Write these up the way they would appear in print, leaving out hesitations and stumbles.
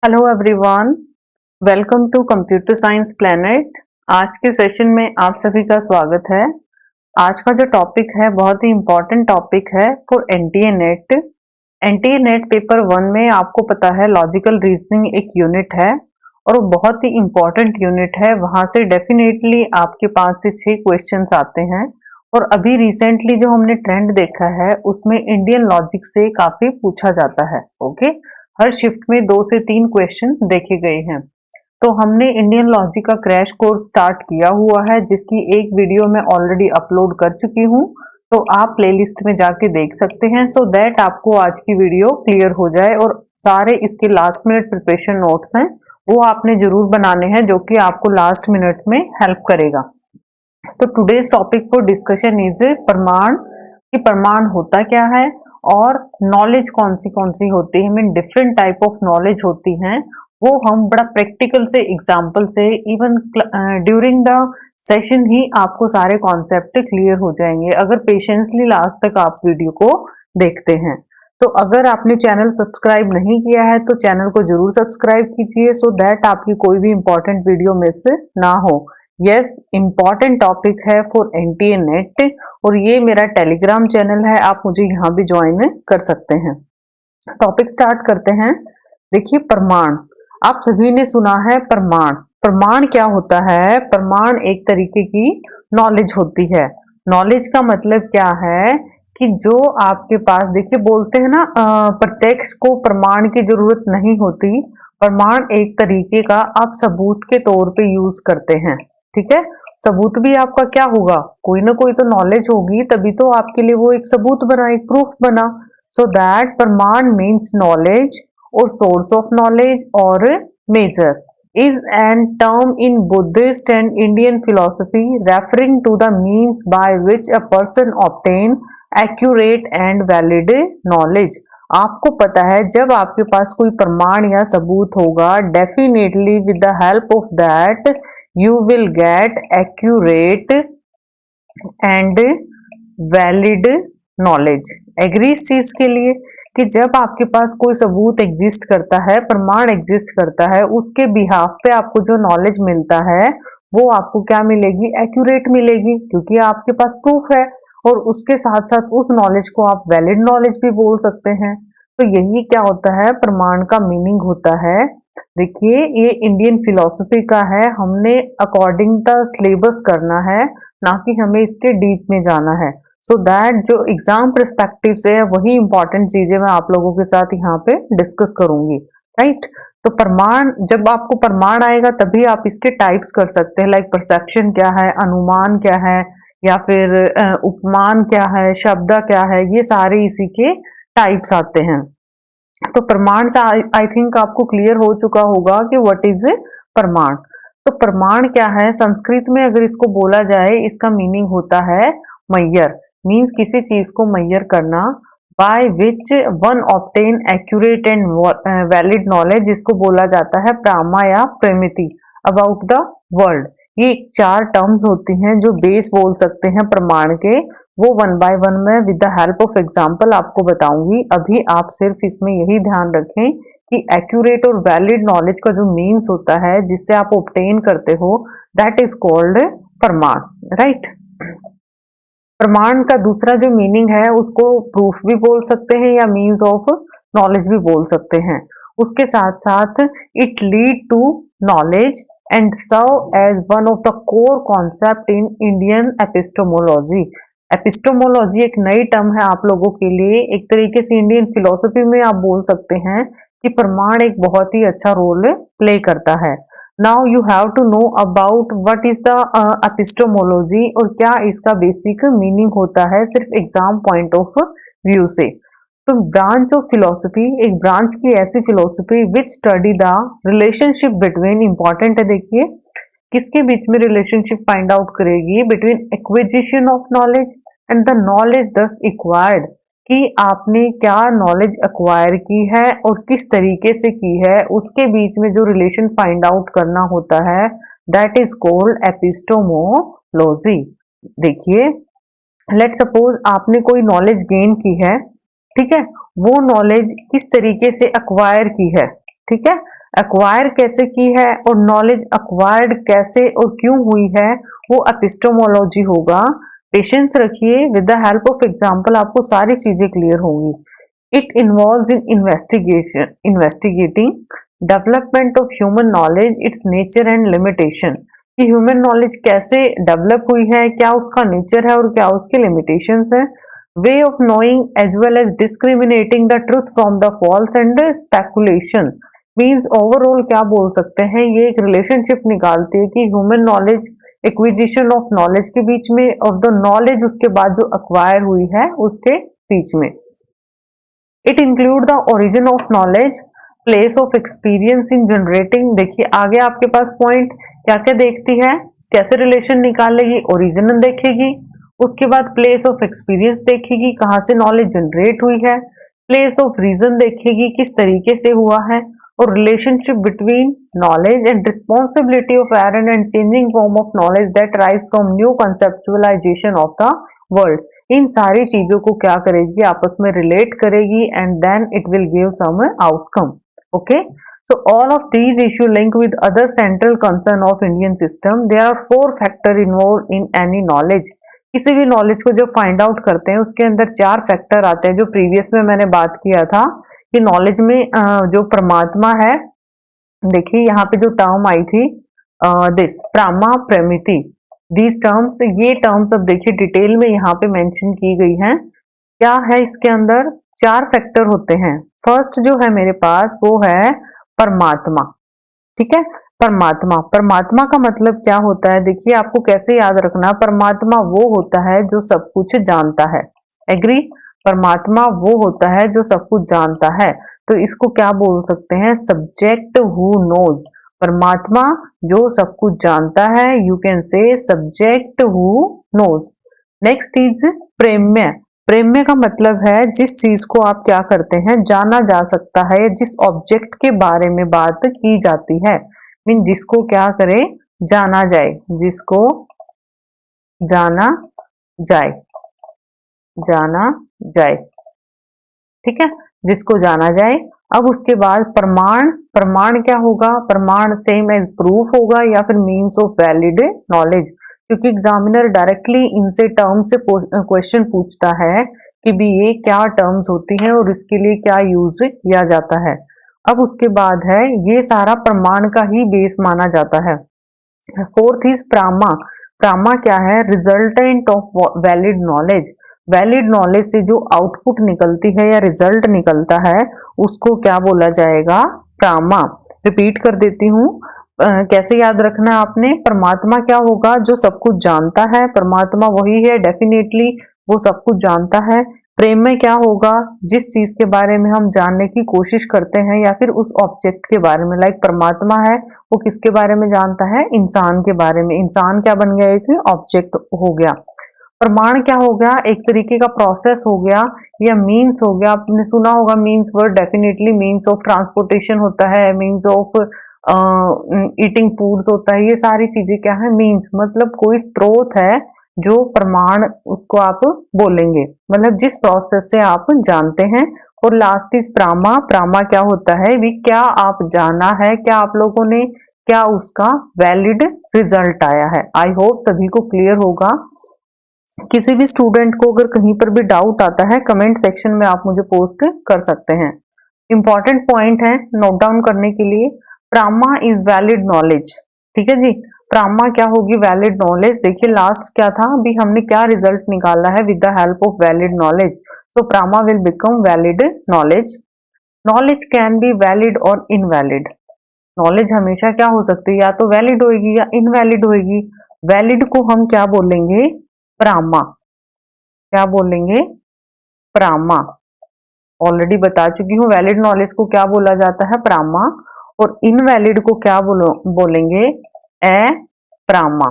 Hello everyone, welcome to computer science planet. आज के session में आप सभी का स्वागत है। आज का जो टॉपिक है बहुत ही इम्पोर्टेंट टॉपिक है for NTA net. NTA net paper 1 में आपको पता है लॉजिकल रीजनिंग एक यूनिट है और वो बहुत ही इम्पोर्टेंट यूनिट है। वहां से डेफिनेटली आपके 5 से 6 क्वेश्चंस आते हैं और अभी रिसेंटली जो हमने ट्रेंड देखा है उसमें इंडियन लॉजिक से काफी पूछा जाता है। ओके, हर शिफ्ट में 2 से 3 क्वेश्चन देखे गए हैं। तो हमने इंडियन लॉजिक का क्रैश कोर्स स्टार्ट किया हुआ है जिसकी एक वीडियो मैं ऑलरेडी अपलोड कर चुकी हूँ, तो आप प्लेलिस्ट में जाके देख सकते हैं सो दैट आपको आज की वीडियो क्लियर हो जाए। और सारे इसके लास्ट मिनट प्रिपरेशन नोट्स हैं वो आपने जरूर बनाने हैं जो कि आपको लास्ट मिनट में हेल्प करेगा। तो today's topic for discussion is प्रमाण। कि प्रमाण होता क्या है और नॉलेज कौन सी होती है, mean different type of knowledge होती हैं, वो हम बड़ा प्रैक्टिकल से एग्जाम्पल से इवन ड्यूरिंग द सेशन ही आपको सारे कॉन्सेप्ट क्लियर हो जाएंगे अगर पेशेंसली लास्ट तक आप वीडियो को देखते हैं। तो अगर आपने चैनल सब्सक्राइब नहीं किया है तो चैनल को जरूर सब्सक्राइब कीजिए सो दैट आपकी कोई भी इंपॉर्टेंट वीडियो मिस ना हो। यस, इम्पॉर्टेंट टॉपिक है फॉर एनटीए नेट और ये मेरा टेलीग्राम चैनल है, आप मुझे यहाँ भी ज्वाइन कर सकते हैं। टॉपिक स्टार्ट करते हैं। देखिए, प्रमाण आप सभी ने सुना है। प्रमाण प्रमाण क्या होता है? प्रमाण एक तरीके की नॉलेज होती है। नॉलेज का मतलब क्या है कि जो आपके पास, देखिए बोलते हैं ना प्रत्यक्ष को प्रमाण की जरूरत नहीं होती। प्रमाण एक तरीके का आप सबूत के तौर पे यूज करते हैं। ठीक है, सबूत भी आपका क्या होगा, कोई ना कोई तो नॉलेज होगी तभी तो आपके लिए वो एक सबूत बना, एक प्रूफ बना। सो दैट प्रमाण मीन्स नॉलेज और सोर्स ऑफ नॉलेज और major is an term in Buddhist and Indian philosophy referring to the means by which a person obtain accurate and valid knowledge। आपको पता है जब आपके पास कोई प्रमाण या सबूत होगा, definitely with the help of that you will get accurate and valid knowledge. Agree इस चीज के लिए कि जब आपके पास कोई सबूत एग्जिस्ट करता है, प्रमाण एग्जिस्ट करता है, उसके बिहाफ पे आपको जो नॉलेज मिलता है वो आपको क्या मिलेगी? एक्यूरेट मिलेगी, क्योंकि आपके पास प्रूफ है। और उसके साथ साथ उस नॉलेज को आप वैलिड नॉलेज भी बोल सकते हैं। तो यही क्या होता है, प्रमाण का मीनिंग होता है। देखिए, ये इंडियन फिलॉसफी का है, हमने अकॉर्डिंग द सिलेबस करना है, ना कि हमें इसके डीप में जाना है। सो दैट जो एग्जाम परस्पेक्टिव से है वही इंपॉर्टेंट चीजें मैं आप लोगों के साथ यहाँ पे डिस्कस करूंगी। राइट, तो प्रमाण, जब आपको प्रमाण आएगा तभी आप इसके टाइप्स कर सकते हैं। लाइक परसेप्शन क्या है, अनुमान क्या है, या फिर उपमान क्या है, शब्द क्या है, ये सारे इसी के टाइप्स आते हैं। तो प्रमाण से आई थिंक आपको क्लियर हो चुका होगा कि व्हाट इज प्रमाण। तो प्रमाण क्या है? संस्कृत में अगर इसको बोला जाए, इसका मीनिंग होता है मैयर। मीन्स किसी चीज को मैयर करना, by which one obtain accurate and valid knowledge, जिसको बोला जाता है प्रामा या प्रेमिति अबाउट द वर्ल्ड। ये 4 टर्म्स होती हैं जो बेस बोल सकते हैं प्रमाण के। वो 1 बाय 1 में with the help of example आपको बताऊंगी। अभी आप सिर्फ इसमें यही ध्यान रखें कि एक्यूरेट और वैलिड नॉलेज का जो मीन्स होता है जिससे आप ऑब्टेन करते हो, दैट इज कॉल्ड प्रमाण। राइट, प्रमाण का दूसरा जो मीनिंग है उसको प्रूफ भी बोल सकते हैं या मीन्स ऑफ नॉलेज भी बोल सकते हैं। उसके साथ साथ it lead to knowledge and serve as one of the core concept in Indian epistemology. Epistemology एक नई टर्म है आप लोगों के लिए। एक तरीके से इंडियन फिलोसफी में आप बोल सकते हैं कि प्रमाण एक बहुत ही अच्छा रोल प्ले करता है। Now you have to know about what is the epistemology और क्या इसका बेसिक मीनिंग होता है, सिर्फ एग्जाम पॉइंट ऑफ व्यू से। तो ब्रांच ऑफ फिलोसफी, एक ब्रांच की ऐसी philosophy which study the relationship between, important है देखिए, किसके बीच में रिलेशनशिप फाइंड आउट करेगी? Between acquisition of knowledge and the knowledge दस एक्वायर्ड, कि आपने क्या नॉलेज एक्वायर की है और किस तरीके से की है, उसके बीच में जो रिलेशन फाइंड आउट करना होता है, दैट इज कॉल्ड एपिस्टोमोलॉजी। देखिए, लेट सपोज आपने कोई नॉलेज गेन की है, ठीक है, वो नॉलेज किस तरीके से एक्वायर की है, ठीक है, एक्वायर कैसे की है और नॉलेज एक्वायर्ड कैसे और क्यों हुई है वो एपिस्टेमोलॉजी होगा। पेशेंस रखिए, with the help of example आपको सारी चीजें क्लियर होंगी। It involves in investigating development of human knowledge, it's nature and limitation, कि ह्यूमन नॉलेज कैसे डेवलप हुई है, क्या उसका नेचर है और क्या उसके लिमिटेशंस है। Way of knowing as well as discriminating the truth from the false and speculation, means overall क्या बोल सकते हैं, ये एक रिलेशनशिप निकालती है कि human knowledge, acquisition of knowledge के बीच में और द नॉलेज उसके बाद जो अक्वायर हुई है उसके बीच में। It include the origin of knowledge, place of experience in generating, देखिए आगे आपके पास पॉइंट क्या क्या देखती है, कैसे रिलेशन निकालेगी, ओरिजिन देखेगी, उसके बाद प्लेस ऑफ एक्सपीरियंस देखेगी, कहाँ से नॉलेज जनरेट हुई है, प्लेस ऑफ रीजन देखेगी, किस तरीके से हुआ है, और relationship between knowledge and responsibility of Aaron and changing form of knowledge that rise from new conceptualisation of the world. इन सारी चीजों को क्या करेगी, आपस में रिलेट करेगी and then it will give some outcome. Okay, so all of these issue link with other central concern of Indian system. There are 4 factor involved in any knowledge. किसी भी नॉलेज को जब फाइंड आउट करते हैं उसके अंदर 4 factor आते हैं, जो प्रीवियस में मैंने बात किया था कि नॉलेज में जो परमात्मा है, देखिए यहाँ पे जो टर्म आई थी दिस प्रामा प्रमिति, दीज टर्म्स, ये टर्म्स अब देखिए डिटेल में यहाँ पे मेंशन की गई हैं। क्या है इसके अंदर, 4 फैक्टर होते हैं। फर्स्ट जो है मेरे पास वो है परमात्मा, ठीक है। परमात्मा, परमात्मा का मतलब क्या होता है, देखिए आपको कैसे याद रखना, परमात्मा वो होता है जो सब कुछ जानता है। एग्री, परमात्मा वो होता है जो सब कुछ जानता है, तो इसको क्या बोल सकते हैं, सब्जेक्ट हु नोज, परमात्मा जो सब कुछ जानता है, you can say subject who knows. Next is प्रेम्य, प्रेम्य का मतलब है जिस चीज को आप क्या करते हैं, जाना जा सकता है, जिस ऑब्जेक्ट के बारे में बात की जाती है, मीन जिसको क्या करे, जाना जाए, जिसको जाना जाए, जाना जाए, ठीक है, जिसको जाना जाए। अब उसके बाद प्रमाण, प्रमाण क्या होगा, प्रमाण सेम एज प्रूफ होगा या फिर मीन्स ऑफ वैलिड नॉलेज, क्योंकि एग्जामिनर डायरेक्टली इनसे टर्म से क्वेश्चन पूछता है कि भी ये क्या टर्म्स होती हैं और इसके लिए क्या यूज किया जाता है। अब उसके बाद है, ये सारा प्रमाण का ही बेस माना जाता है। फोर्थ इज प्रामा, प्रामा क्या है, resultant of valid knowledge, valid knowledge से जो आउटपुट निकलती है या रिजल्ट निकलता है उसको क्या बोला जाएगा, प्रामा। रिपीट कर देती हूँ, कैसे याद रखना है आपने, परमात्मा क्या होगा, जो सब कुछ जानता है, परमात्मा वही है डेफिनेटली, वो सब कुछ जानता है। प्रेम में क्या होगा, जिस चीज के बारे में हम जानने की कोशिश करते हैं या फिर उस ऑब्जेक्ट के बारे में, लाइक परमात्मा है वो किसके बारे में जानता है, इंसान के बारे में, इंसान क्या बन गया, एक ऑब्जेक्ट हो गया। प्रमाण क्या हो गया, एक तरीके का प्रोसेस हो गया या मीन्स हो गया, आपने सुना होगा means word, definitely means of transportation होता है, मीन्स ऑफ ईटिंग फूड्स होता है, ये सारी चीजें क्या है, मीन्स, मतलब कोई स्रोत है जो प्रमाण उसको आप बोलेंगे, मतलब जिस प्रोसेस से आप जानते हैं। और लास्ट इज प्रामा, प्रामा क्या होता है भी, क्या आप जाना है, क्या आप लोगों ने, क्या उसका वैलिड रिजल्ट आया है। आई होप सभी को क्लियर होगा। किसी भी स्टूडेंट को अगर कहीं पर भी डाउट आता है कमेंट सेक्शन में आप मुझे पोस्ट कर सकते हैं। इंपॉर्टेंट पॉइंट है नोट डाउन करने के लिए, प्रामा इज वैलिड नॉलेज, ठीक है जी, प्रामा क्या होगी, वैलिड नॉलेज। देखिए लास्ट क्या था, अभी हमने क्या रिजल्ट निकाला है, with the help of valid knowledge, so प्रामा will become valid knowledge. Knowledge can be valid और इनवैलिड, नॉलेज हमेशा क्या हो सकती है, या तो वैलिड होगी या इनवैलिड होगी। वैलिड को हम क्या बोलेंगे, प्रामा, क्या बोलेंगे, प्रामा। ऑलरेडी बता चुकी हूँ, वैलिड नॉलेज को क्या बोला जाता है, प्रामा, और इनवैलिड को क्या बोलेंगे, अप्रामा,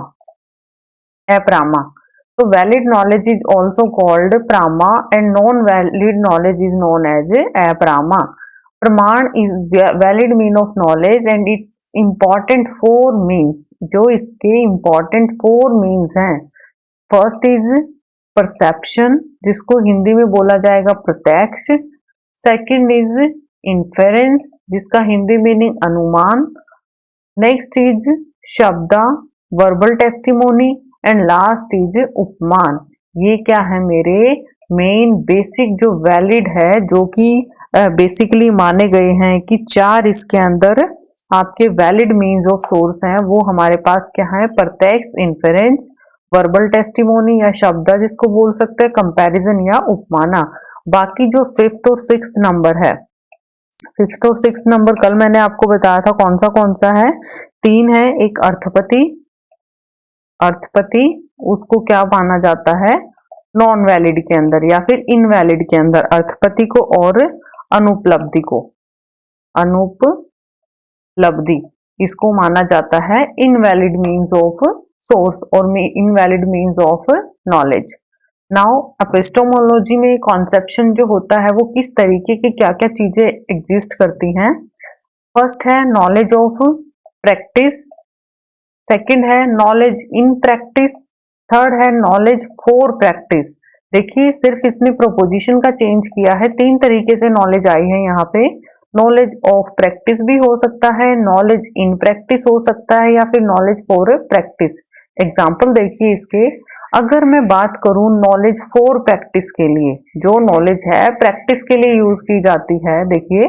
अप्रामा। तो valid knowledge is also called प्रामा and non valid knowledge is known as अप्रामा। प्रमाण is valid mean of knowledge and its important 4 means, जो इसके इंपॉर्टेंट 4 मीन्स हैं। फर्स्ट इज परसेप्शन, जिसको हिंदी में बोला जाएगा प्रत्यक्ष। सेकंड इज इन्फेरेंस जिसका हिंदी मीनिंग अनुमान, नेक्स्ट इज शब्दा verbal testimony and last is उपमान। ये क्या है मेरे मेन बेसिक जो वैलिड है, जो कि बेसिकली माने गए हैं कि चार इसके अंदर आपके वैलिड मीन्स ऑफ सोर्स हैं। वो हमारे पास क्या है, प्रत्यक्ष, इन्फेरेंस, वर्बल टेस्टिमोनी या शब्दा जिसको बोल सकते हैं, कंपैरिजन या उपमाना। बाकी जो फिफ्थ और सिक्स्थ नंबर है, फिफ्थ और सिक्स्थ नंबर कल मैंने आपको बताया था कौन सा है, तीन है। एक अर्थपति, अर्थपति उसको क्या माना जाता है, नॉन वैलिड के अंदर या फिर इनवैलिड के अंदर अर्थपति को, और अनुपलब्धि को, अनुपलब्धि इसको माना जाता है इनवैलिड मीन्स ऑफ सोर्स और invalid means of knowledge. Now epistemology में कॉन्सेप्शन जो होता है वो किस तरीके की क्या क्या चीजें एग्जिस्ट करती हैं। फर्स्ट है नॉलेज ऑफ प्रैक्टिस, सेकंड है नॉलेज इन प्रैक्टिस, थर्ड है नॉलेज फॉर प्रैक्टिस। देखिए सिर्फ इसने प्रोपोजिशन का चेंज किया है, तीन तरीके से नॉलेज आई है यहाँ पे। नॉलेज ऑफ प्रैक्टिस भी हो सकता है, नॉलेज इन प्रैक्टिस हो सकता है, या फिर नॉलेज फॉर प्रैक्टिस। एग्जाम्पल देखिए इसके, अगर मैं बात करूं नॉलेज फॉर प्रैक्टिस के लिए, जो नॉलेज है प्रैक्टिस के लिए यूज की जाती है, देखिए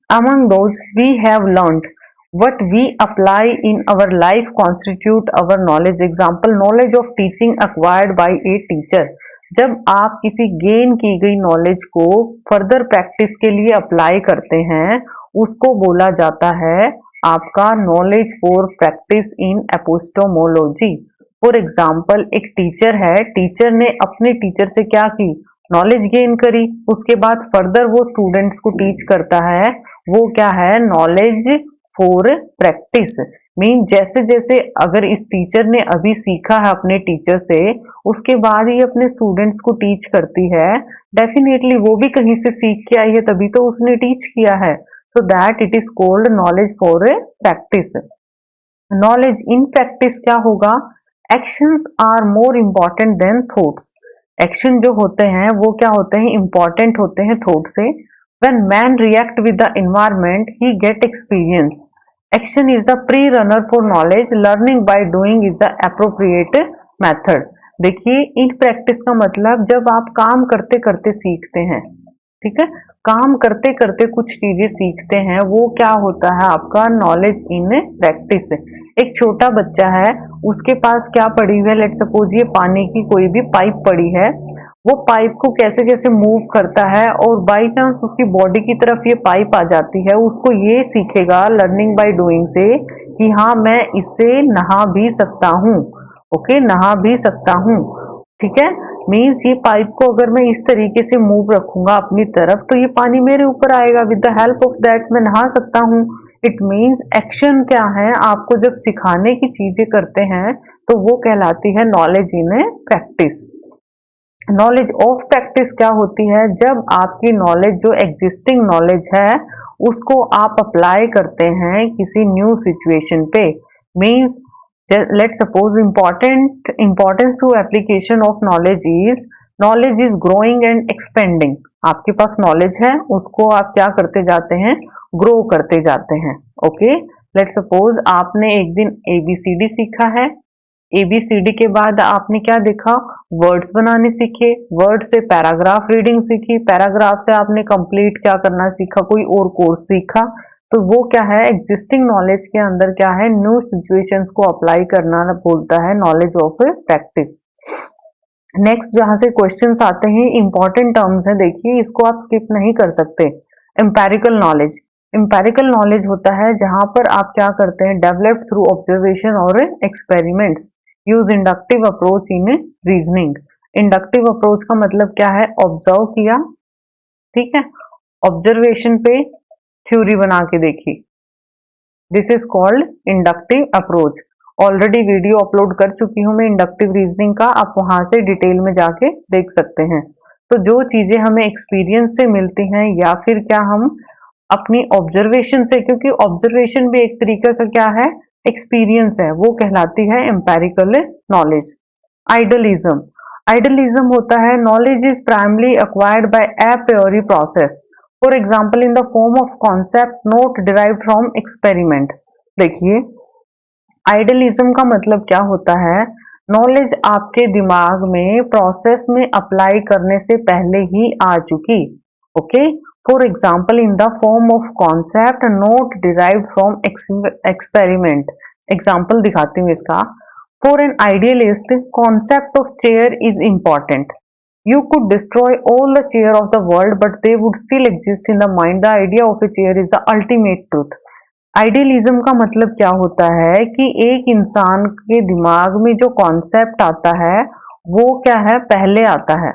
among those we have learned what we apply in our life constitute our knowledge। example knowledge of teaching acquired by a teacher। जब आप किसी गेन की गई नॉलेज को फर्दर प्रैक्टिस के लिए अप्लाई करते हैं उसको बोला जाता है आपका knowledge for practice in epistemology. For example एक टीचर है, टीचर ने अपने टीचर से क्या की, नॉलेज गेन करी, उसके बाद फर्दर वो स्टूडेंट्स को टीच करता है, वो क्या है, नॉलेज फॉर प्रैक्टिस। मीन जैसे जैसे अगर इस टीचर ने अभी सीखा है अपने टीचर से, उसके बाद ही अपने स्टूडेंट्स को टीच करती है, डेफिनेटली वो भी कहीं से सीख के आई है तभी तो उसने टीच किया है। So that it is called knowledge for practice. Knowledge in practice क्या होगा, actions are more important than thoughts. Action जो होते हैं वो क्या होते हैं, इंपॉर्टेंट होते हैं थॉट से। When man react with the environment he gate experience. Action is the pre runner for knowledge, learning by doing is the appropriate method. देखिए इन प्रैक्टिस का मतलब जब आप काम करते करते सीखते हैं, ठीक है, काम करते करते कुछ चीजें सीखते हैं, वो क्या होता है आपका नॉलेज इन प्रैक्टिस। एक छोटा बच्चा है, उसके पास क्या पड़ी हुई है, लेट सपोज ये पानी की कोई भी पाइप पड़ी है, वो पाइप को कैसे कैसे मूव करता है और बाई चांस उसकी बॉडी की तरफ ये पाइप आ जाती है, उसको ये सीखेगा लर्निंग बाय डूइंग से कि हाँ मैं इससे नहा भी सकता हूँ, ओके, नहा भी सकता हूँ, ठीक है। मीन्स ये पाइप को अगर मैं इस तरीके से मूव रखूंगा अपनी तरफ तो ये पानी मेरे ऊपर आएगा, with the help of that मैं नहा सकता हूँ। इट मीन्स एक्शन क्या है, आपको जब सिखाने की चीजें करते हैं तो वो कहलाती है knowledge in practice. Knowledge of practice क्या होती है, जब आपकी नॉलेज जो एग्जिस्टिंग नॉलेज है उसको आप अप्लाई करते हैं किसी न्यू सिचुएशन पे। Means let suppose importance to application of knowledge is growing and expanding. आपके पास नॉलेज है, उसको आप क्या करते जाते हैं, ग्रो करते जाते हैं, ओके। लेट सपोज आपने एक दिन ABCD सीखा है, ABCD के बाद आपने क्या देखा, वर्ड्स बनाने सीखे, वर्ड से पैराग्राफ रीडिंग सीखी, पैराग्राफ से आपने कंप्लीट क्या करना सीखा, कोई और कोर्स सीखा। तो वो क्या है, एग्जिस्टिंग नॉलेज के अंदर क्या है, न्यू सिचुएशंस को अप्लाई करना बोलता है नॉलेज ऑफ प्रैक्टिस। नेक्स्ट जहां से क्वेश्चंस आते हैं, इंपॉर्टेंट टर्म्स हैं, देखिए इसको आप स्किप नहीं कर सकते। एम्पेरिकल नॉलेज, एम्पेरिकल नॉलेज होता है जहां पर आप क्या करते हैं, डेवलप्ड थ्रू ऑब्जर्वेशन और experiments, use inductive approach in reasoning. Inductive approach का मतलब क्या है, ऑब्जर्व किया, ठीक है, ऑब्जर्वेशन पे थ्योरी बना के देखी, this is called inductive approach. Already video upload कर चुकी हूं मैं इंडक्टिव रीजनिंग का, आप वहां से डिटेल में जाके देख सकते हैं। तो जो चीजें हमें एक्सपीरियंस से मिलती हैं या फिर क्या हम अपनी ऑब्जर्वेशन से, क्योंकि ऑब्जर्वेशन भी एक तरीका का क्या है, एक्सपीरियंस है, वो कहलाती है एम्पेरिकल नॉलेज। आइडलिज्म, आइडलिज्म होता है knowledge is primary acquired bye A प्रायोरी process. For example in the form of concept note derive from experiment. देखिए आइडियलिज्म का मतलब क्या होता है, नॉलेज आपके दिमाग में प्रोसेस में अप्लाई करने से पहले ही आ चुकी। Okay, for example in the form of concept not derived from experiment. Example दिखाती हूँ इसका। For an idealist concept of chair is important. You could destroy all the chair of the world, but they would still exist in the mind. The idea of a chair is the ultimate truth. Idealism का मतलब क्या होता है कि एक इंसान के दिमाग में जो कॉन्सेप्ट आता है वो क्या है, पहले आता है।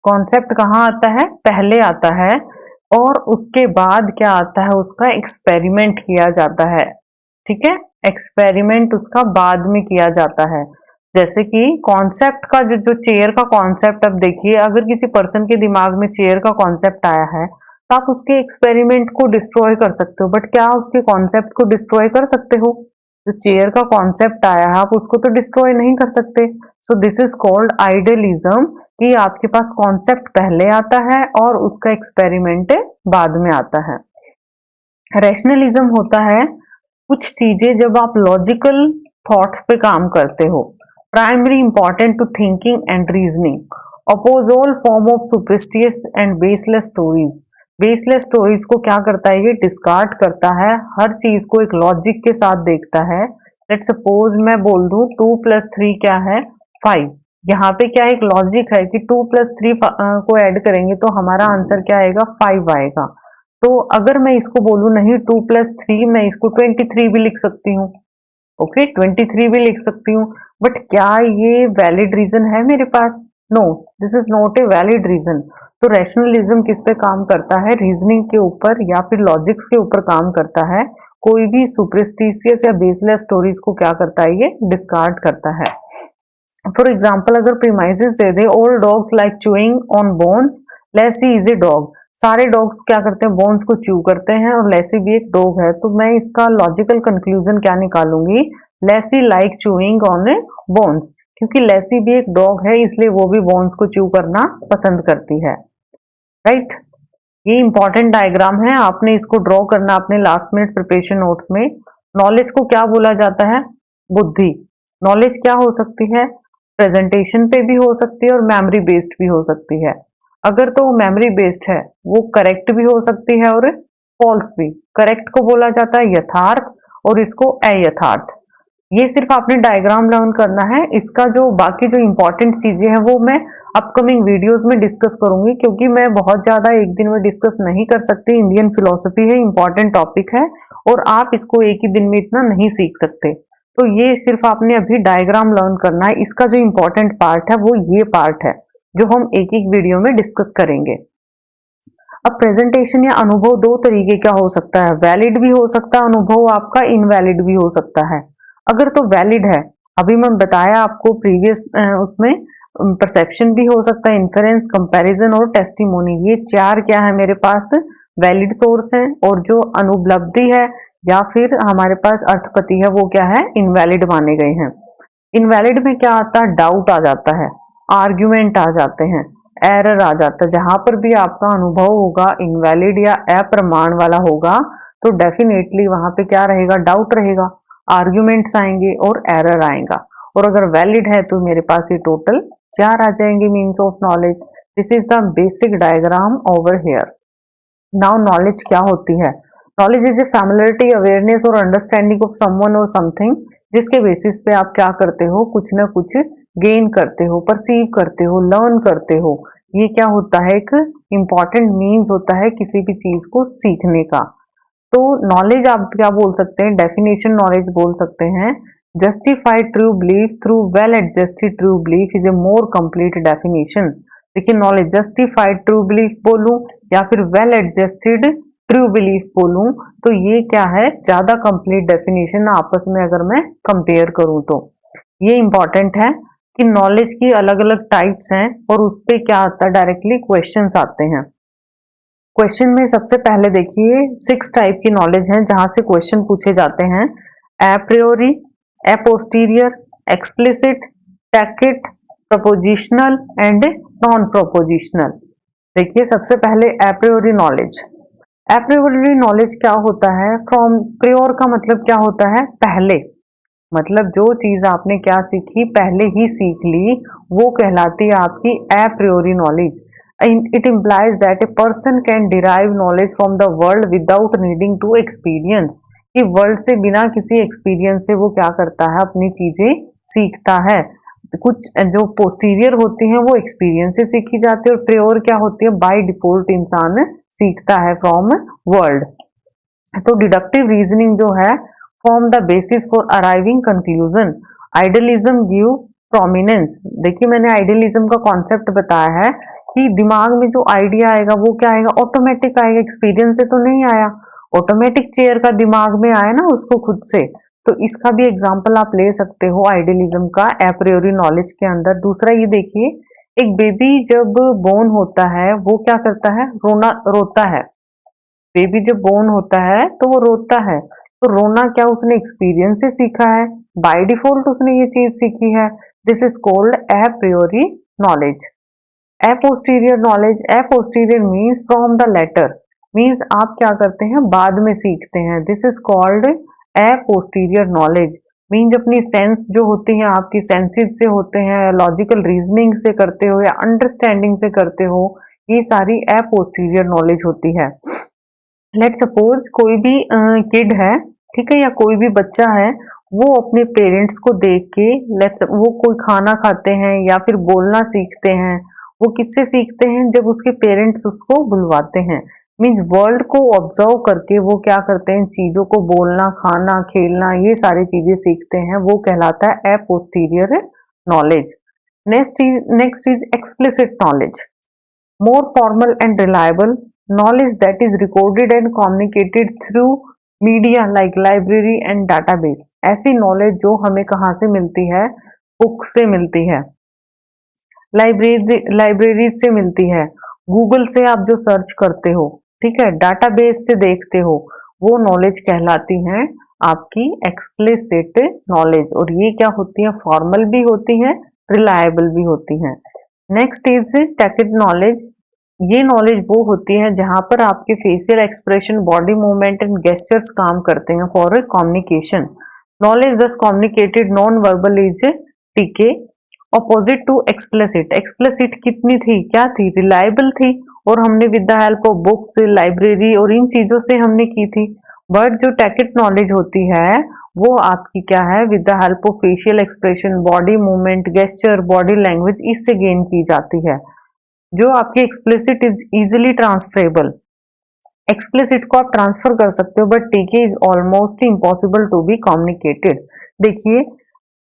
कॉन्सेप्ट कहाँ आता है, पहले आता है, और उसके बाद क्या आता है, उसका एक्सपेरिमेंट किया जाता है। ठीक है, एक्सपेरिमेंट उसका बाद में किया जाता है। जैसे कि कॉन्सेप्ट का जो चेयर का कॉन्सेप्ट, अब देखिए अगर किसी पर्सन के दिमाग में चेयर का कॉन्सेप्ट आया है तो आप उसके एक्सपेरिमेंट को डिस्ट्रॉय कर सकते हो, बट क्या उसके कॉन्सेप्ट को डिस्ट्रॉय कर सकते हो? जो चेयर का कॉन्सेप्ट आया है आप उसको तो डिस्ट्रॉय नहीं कर सकते। So this is called idealism, कि आपके पास कॉन्सेप्ट पहले आता है और उसका एक्सपेरिमेंट बाद में आता है। रैशनलिज्म होता है कुछ चीजें जब आप लॉजिकल थॉट्स पे काम करते हो। Primary important to thinking and reasoning. Oppose all form of superstitious and baseless stories. Baseless stories को क्या करता है, ये डिस्कार्ड करता है, हर चीज को एक लॉजिक के साथ देखता है। लेट सपोज मैं बोल दूं 2+3 क्या है, 5। यहाँ पे क्या एक लॉजिक है कि 2+3 को ऐड करेंगे तो हमारा आंसर क्या आएगा, 5 आएगा। तो अगर मैं इसको बोलूं नहीं 2+3, मैं इसको 23 भी लिख सकती हूँ। ओके, 23 भी लिख सकती हूँ, बट क्या ये वैलिड रीजन है मेरे पास? No, this is not a valid reason. तो रैशनलिज्म किस पे काम करता है, रीजनिंग के ऊपर या फिर लॉजिक्स के ऊपर काम करता है। कोई भी सुपरस्टिशियस या बेसलेस स्टोरीज को क्या करता है, ये डिस्कार्ड करता है। फॉर एग्जाम्पल अगर premises they they all dogs like chewing on bones, Lacy is a dog. सारे डॉग्स क्या करते हैं, बोन्स को च्यू करते हैं, और लेसी भी एक डॉग है, तो मैं इसका लॉजिकल कंक्लूजन क्या निकालूंगी, lazy like chewing on a bones, क्योंकि लेसी भी एक डॉग है इसलिए वो भी बोन्स को च्यू करना पसंद करती है। राइट, ये इंपॉर्टेंट डायग्राम है, आपने इसको ड्रॉ करना अपने लास्ट मिनट प्रिपरेशन नोट्स में। नॉलेज को क्या बोला जाता है, बुद्धि। नॉलेज क्या हो सकती है, प्रेजेंटेशन पे भी हो सकती है और मेमोरी बेस्ड भी हो सकती है। अगर तो मेमोरी बेस्ड है वो करेक्ट भी हो सकती है और फॉल्स भी। करेक्ट को बोला जाता है यथार्थ और इसको अयथार्थ। ये सिर्फ आपने डायग्राम लर्न करना है, इसका जो बाकी जो इंपॉर्टेंट चीजें हैं वो मैं अपकमिंग वीडियोस में डिस्कस करूंगी, क्योंकि मैं बहुत ज्यादा एक दिन में डिस्कस नहीं कर सकती। इंडियन फिलोसफी है, इंपॉर्टेंट टॉपिक है, और आप इसको एक ही दिन में इतना नहीं सीख सकते। तो ये सिर्फ आपने अभी डायग्राम लर्न करना है, इसका जो इंपॉर्टेंट पार्ट है वो ये पार्ट है जो हम एक एक वीडियो में डिस्कस करेंगे। अब प्रेजेंटेशन या अनुभव दो तरीके का हो सकता है, वैलिड भी हो सकता है अनुभव आपका, इनवैलिड भी हो सकता है। अगर तो वैलिड है, अभी मैं बताया आपको प्रीवियस उसमें, परसेप्शन भी हो सकता है, इन्फेरेंस, कंपैरिजन और टेस्टिमोनी, ये चार क्या है मेरे पास, वैलिड सोर्स हैं। और जो अनुपलब्धि है या फिर हमारे पास अर्थपति है वो क्या है, इनवैलिड माने गए हैं। इनवैलिड में क्या आता है, डाउट आ जाता है, आर्ग्यूमेंट आ जाते हैं, एरर आ जाता है। जहां पर भी आपका अनुभव होगा इनवैलिड या अप्रमाण वाला होगा तो डेफिनेटली वहां पे क्या रहेगा, डाउट रहेगा, आर्ग्यूमेंट्स आएंगे और एरर आएगा। और अगर वैलिड है तो मेरे पास ये टोटल 4 आ जाएंगे means of knowledge. This is the basic diagram over here. Now knowledge क्या होती है, knowledge is a familiarity, awareness और अंडरस्टैंडिंग ऑफ समवन और समथिंग, जिसके बेसिस पे आप क्या करते हो, कुछ ना कुछ गेन करते हो, परसीव करते हो, लर्न करते हो। ये क्या होता है, एक इंपॉर्टेंट मीन्स होता है किसी भी चीज को सीखने का। तो नॉलेज आप क्या बोल सकते हैं, डेफिनेशन नॉलेज बोल सकते हैं, justified true belief through well adjusted true belief is a more complete definition. देखिए नॉलेज जस्टिफाइड ट्रू बिलीफ बोलूं या फिर वेल एडजस्टेड ट्रू बिलीफ बोलूं तो ये क्या है, ज्यादा कंप्लीट डेफिनेशन आपस में अगर मैं कंपेयर करूं तो। ये इंपॉर्टेंट है कि नॉलेज की अलग अलग टाइप्स हैं और उस पे क्या आता है, डायरेक्टली क्वेश्चंस आते हैं। क्वेश्चन में सबसे पहले देखिए 6 टाइप की नॉलेज हैं जहां से क्वेश्चन पूछे जाते हैं, a priori, a posteriori, explicit, tacit, propositional and non propositional. देखिए सबसे पहले एप्रियोरी नॉलेज। एप्रियोरी नॉलेज क्या होता है? फ्रॉम प्रियोर का मतलब क्या होता है? पहले, मतलब जो चीज आपने क्या सीखी पहले ही सीख ली, वो कहलाती है आपकी a priori knowledge. It implies that a person can derive knowledge from the world without needing to experience, कि वर्ल्ड से बिना किसी एक्सपीरियंस से वो क्या करता है, अपनी चीजें सीखता है। कुछ जो पोस्टीरियर होती हैं वो एक्सपीरियंस से सीखी जाती है, और प्रियोर क्या होती है? बाय डिफॉल्ट इंसान सीखता है फ्रॉम वर्ल्ड। तो डिडक्टिव रीजनिंग जो है, form the basis for arriving conclusion. Idealism give prominence. देखिए मैंने आइडियलिज्म का कॉन्सेप्ट बताया है कि दिमाग में जो आइडिया आएगा वो क्या आएगा? ऑटोमेटिक आएगा, एक्सपीरियंस से तो नहीं आया। ऑटोमेटिक चेयर का दिमाग में आया ना उसको खुद से। तो इसका भी एग्जाम्पल आप ले सकते हो आइडियलिज्म का एप्रियोरी नॉलेज के अंदर। दूसरा ये देखिए, एक बेबी जब बोर्न होता है वो क्या करता है? रोता है। बेबी जब बोर्न होता है तो वो रोता है। तो रोना क्या उसने एक्सपीरियंस से सीखा है? बाय डिफॉल्ट उसने ये चीज सीखी है। This is called a priori knowledge. A posteriori knowledge. A posteriori means from the latter, means आप क्या करते हैं? बाद में सीखते हैं। This is called a posteriori knowledge. Means अपनी सेंस जो होती है आपकी, सेंसेस से होते हैं, लॉजिकल रीजनिंग से करते हो या अंडरस्टैंडिंग से करते हो, ये सारी ए पोस्टीरियर नॉलेज होती है। लेट सपोज कोई भी किड है, ठीक है, या कोई भी बच्चा है, वो अपने पेरेंट्स को देख के वो कोई खाना खाते हैं या फिर बोलना सीखते हैं। वो किससे सीखते हैं? जब उसके पेरेंट्स उसको बुलवाते हैं। मीन्स वर्ल्ड को ऑब्जर्व करके वो क्या करते हैं? चीजों को बोलना, खाना, खेलना, ये सारी चीजें सीखते हैं। वो कहलाता है a posteriori knowledge. Next is explicit knowledge. more formal and reliable knowledge that is recorded and communicated through media like library and database। ऐसी नॉलेज जो हमें कहाँ से मिलती है? बुक से मिलती है, लाइब्रेरी से मिलती है, गूगल से आप जो सर्च करते हो, ठीक है, डाटाबेस से देखते हो, वो नॉलेज कहलाती है आपकी एक्सप्लिसिट नॉलेज। और ये क्या होती है? फॉर्मल भी होती है, रिलायबल भी होती है। Next is tact knowledge. ये नॉलेज वो होती है जहां पर आपके facial expression, body movement and gestures काम करते हैं फॉर कम्युनिकेशन। नॉलेज दस कम्युनिकेटेड नॉन वर्बल इज टीके, अपोजिट टू एक्सप्लिसिट। एक्सप्लिसिट कितनी थी? क्या थी? रिलायबल थी, और हमने with the help of books, library और इन चीजों से हमने की थी। बट जो टैक्ट नॉलेज होती है वो आपकी क्या है? With the help of facial expression, body movement, gesture, body language, इससे गेन की जाती है। जो आपकी explicit is easily transferable. Explicit को आप ट्रांसफर कर सकते हो, but TK is almost impossible to be communicated. देखिए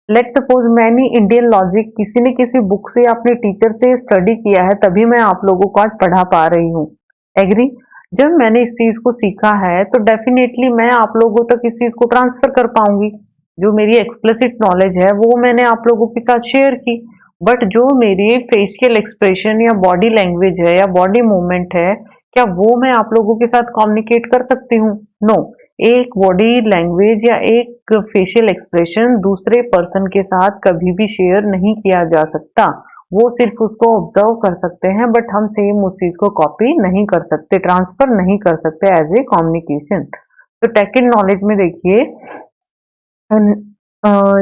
लेट सपोज मैंने इंडियन लॉजिक किसी ने किसी बुक से, अपने टीचर से स्टडी किया है, तभी मैं आप लोगों को आज पढ़ा पा रही हूँ। एग्री? जब मैंने इस चीज को सीखा है तो डेफिनेटली मैं आप लोगों तक इस चीज को ट्रांसफर कर पाऊंगी। जो मेरी एक्सप्लिसिट नॉलेज है वो मैंने आप लोगों के साथ शेयर की। बट जो मेरी फेशियल एक्सप्रेशन या बॉडी लैंग्वेज है या बॉडी मूवमेंट है, क्या वो मैं आप लोगों के साथ कम्युनिकेट कर सकती हूँ? नो। एक बॉडी लैंग्वेज या एक फेशियल एक्सप्रेशन दूसरे पर्सन के साथ कभी भी शेयर नहीं किया जा सकता। वो सिर्फ उसको ऑब्जर्व कर सकते हैं, बट हम सेम उस चीज को कॉपी नहीं कर सकते, ट्रांसफर नहीं कर सकते एज ए कम्युनिकेशन। तो टैक्ट नॉलेज में देखिए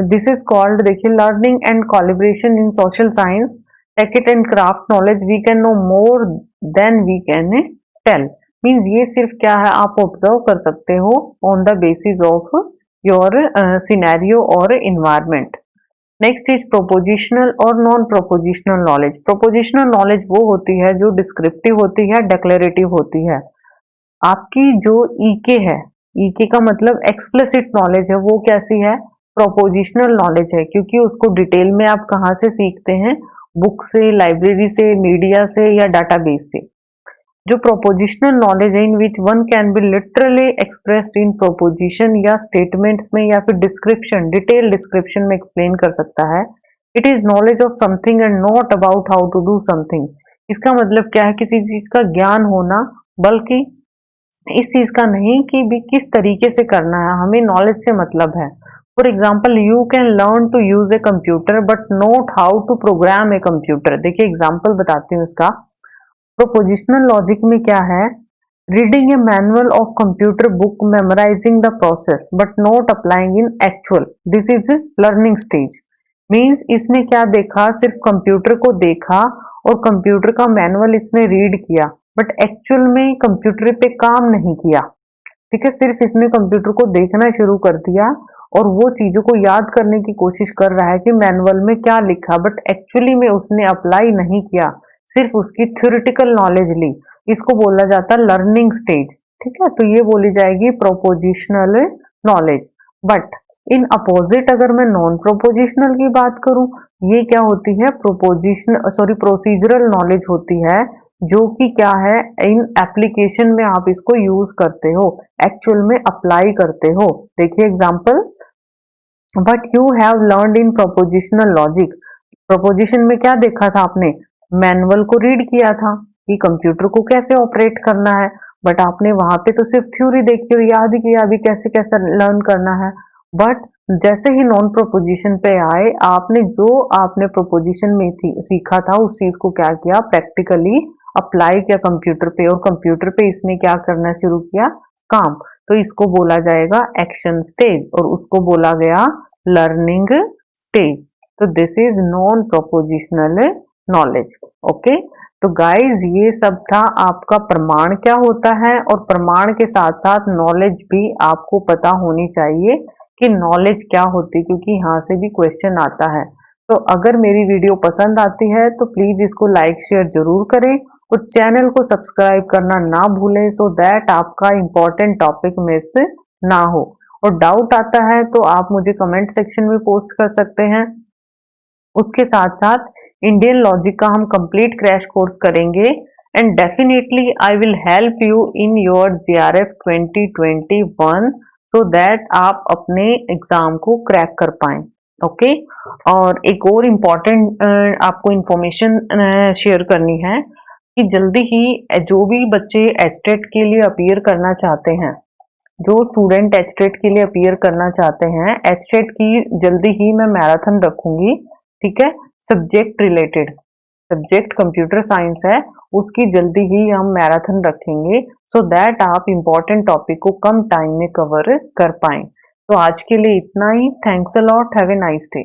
दिस इज कॉल्ड, देखिए, learning and collaboration in social science. Tacit and craft knowledge, we can know more than we can tell. Means ये सिर्फ क्या है? आप ऑब्जर्व कर सकते हो on the basis of your scenario और इन्वायरमेंट। नेक्स्ट इज प्रोपोजिशनल और non propositional knowledge. Propositional knowledge वो होती है जो डिस्क्रिप्टिव होती है, डिक्लेरेटिव होती है। आपकी जो ईके है, ईके का मतलब एक्सप्लिसिट नॉलेज है, वो कैसी है? प्रोपोजिशनल नॉलेज है, क्योंकि उसको डिटेल में आप कहाँ से सीखते हैं? बुक से, लाइब्रेरी से, मीडिया से या डाटाबेस से। जो प्रोपोजिशनल नॉलेज है, in which one can be literally expressed in proposition या स्टेटमेंट्स में या फिर डिस्क्रिप्शन, डिटेल डिस्क्रिप्शन में एक्सप्लेन कर सकता है। It is knowledge of something and not about how to do something. इसका मतलब क्या है? किसी चीज का ज्ञान होना, बल्कि इस चीज का नहीं कि भी किस तरीके से करना है, हमें नॉलेज से मतलब है। For example, you can learn to use a computer but not how to program a computer. देखिए एग्जाम्पल बताती हूँ इसका। प्रोपोजिशनल लॉजिक में क्या है, reading a manual of computer book, memorising the process but not applying in actual, this is learning stage. Means इसने क्या देखा, सिर्फ कंप्यूटर को देखा और कंप्यूटर का मैनुअल इसने रीड किया, बट एक्चुअल में कंप्यूटर पे काम नहीं किया। ठीक है, सिर्फ इसने कंप्यूटर को देखना शुरू कर दिया और वो चीजों को याद करने की कोशिश कर रहा है कि मैनुअल में क्या लिखा, बट एक्चुअली में उसने अप्लाई नहीं किया, सिर्फ उसकी थ्योरेटिकल नॉलेज ली। इसको बोला जाता है लर्निंग स्टेज। ठीक है, तो ये बोली जाएगी prepositional knowledge. But in opposite अगर मैं नॉन प्रोपोजिशनल की बात करूं, ये क्या होती है, प्रोसीजरल नॉलेज होती है, जो कि क्या है, इन एप्लीकेशन में आप इसको यूज करते हो, एक्चुअल में अप्लाई करते हो। देखिए example, but you have learned in prepositional logic. Proposition में क्या देखा था आपने, मैनुअल को रीड किया था कि कंप्यूटर को कैसे ऑपरेट करना है, बट आपने वहां पे तो सिर्फ थ्योरी देखी और याद ही किया अभी कैसे कैसे लर्न करना है। बट जैसे ही नॉन प्रोपोजिशन पे आए, आपने प्रोपोजिशन में सीखा था उस चीज को क्या किया, प्रैक्टिकली अप्लाई किया कंप्यूटर पे, और कंप्यूटर पे इसने क्या करना शुरू किया, काम। तो इसको बोला जाएगा एक्शन स्टेज और उसको बोला गया लर्निंग स्टेज। तो this is non propositional knowledge. Okay, तो गाइज ये सब था आपका प्रमाण क्या होता है, और प्रमाण के साथ साथ नॉलेज भी आपको पता होनी चाहिए कि नॉलेज क्या होती है, क्योंकि यहाँ से भी क्वेश्चन आता है। तो अगर मेरी वीडियो पसंद आती है तो प्लीज इसको लाइक शेयर जरूर करें और चैनल को सब्सक्राइब करना ना भूलें, सो दैट आपका इंपॉर्टेंट टॉपिक मिस ना हो। और डाउट आता है तो आप मुझे कमेंट सेक्शन में पोस्ट कर सकते हैं। उसके साथ साथ इंडियन लॉजिक का हम कंप्लीट क्रैश कोर्स करेंगे, and definitely I will help you in your JRF 2021, so that आप अपने एग्जाम को क्रैक कर पाएं। ओके, और एक और इम्पॉर्टेंट आपको इंफॉर्मेशन शेयर करनी है कि जल्दी ही जो भी बच्चे एचटेट के लिए अपीयर करना चाहते हैं, जो स्टूडेंट एचटेट के लिए अपीयर करना चाहते हैं, एचटेट की जल्दी ही मैं मैराथन रखूंगी। ठीक है, subject related, subject computer science है, उसकी जल्दी ही हम मैराथन रखेंगे, सो दैट आप इंपॉर्टेंट टॉपिक को कम टाइम में कवर कर पाएं। तो आज के लिए इतना ही। Thanks a lot, have a nice day.